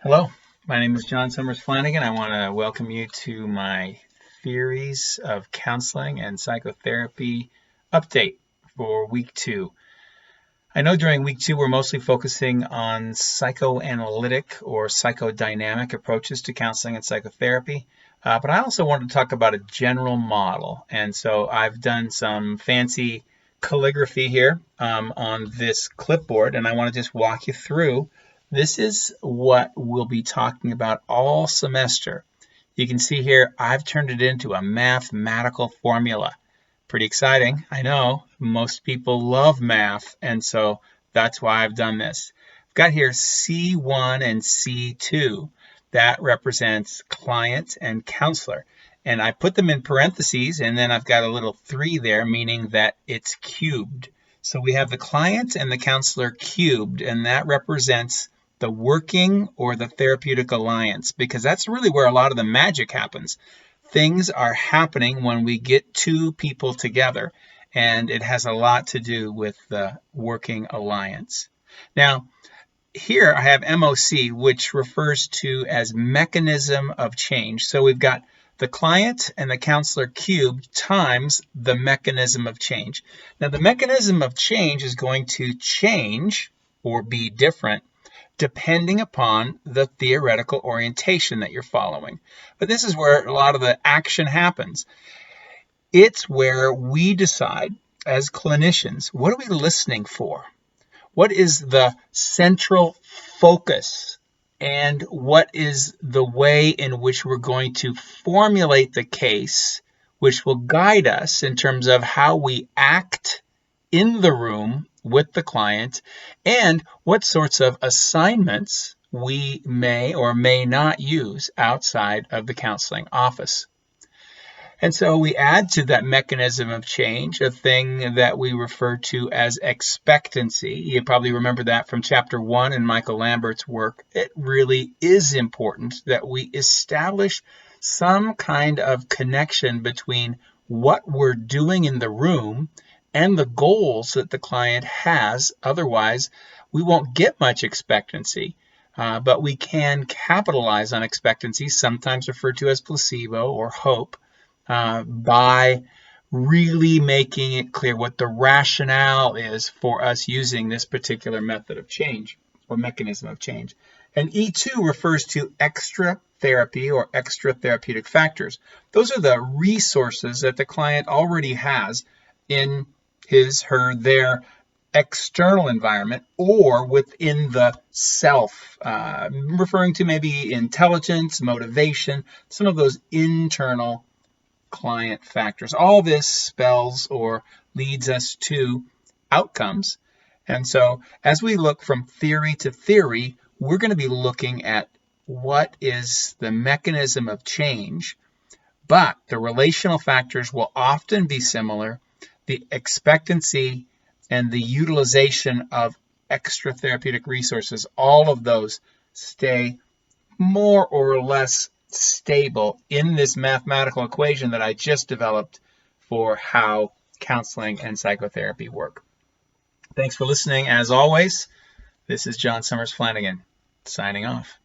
Hello, my name is John Sommers-Flanagan. I want to welcome you to my Theories of Counseling and Psychotherapy update for week 2. I know during week 2 we're mostly focusing on psychoanalytic or psychodynamic approaches to counseling and psychotherapy, but I also wanted to talk about a general model. And so I've done some fancy calligraphy here on this clipboard, and I want to just walk you through. This is what we'll be talking about all semester. You can see here I've turned it into a mathematical formula. Pretty exciting, I know. Most people love math, and so that's why I've done this. I've got here C1 and C2. That represents client and counselor. And I put them in parentheses, and then I've got a little 3 there, meaning that it's cubed. So we have the client and the counselor cubed, and that represents the working or the therapeutic alliance, because that's really where a lot of the magic happens. Things are happening when we get two people together, and it has a lot to do with the working alliance. Now, here I have MOC, which refers to as mechanism of change. So we've got the client and the counselor cubed times the mechanism of change. Now, the mechanism of change is going to change or be different depending upon the theoretical orientation that you're following. But this is where a lot of the action happens. It's where we decide as clinicians, what are we listening for? What is the central focus? And what is the way in which we're going to formulate the case, which will guide us in terms of how we act in the room with the client, and what sorts of assignments we may or may not use outside of the counseling office. And so we add to that mechanism of change a thing that we refer to as expectancy. You probably remember that from chapter 1 in Michael Lambert's work. It really is important that we establish some kind of connection between what we're doing in the room and the goals that the client has. Otherwise, we won't get much expectancy. But we can capitalize on expectancy, sometimes referred to as placebo or hope, by really making it clear what the rationale is for us using this particular method of change or mechanism of change. And E2 refers to extra therapy or extra therapeutic factors. Those are the resources that the client already has in his, her, their external environment or within the self, referring to maybe intelligence, motivation, some of those internal client factors. All this spells or leads us to outcomes. And so as we look from theory to theory, we're going to be looking at what is the mechanism of change, but the relational factors will often be similar. The expectancy and the utilization of extra therapeutic resources, all of those stay more or less stable in this mathematical equation that I just developed for how counseling and psychotherapy work. Thanks for listening. As always, this is John Sommers-Flanagan signing off.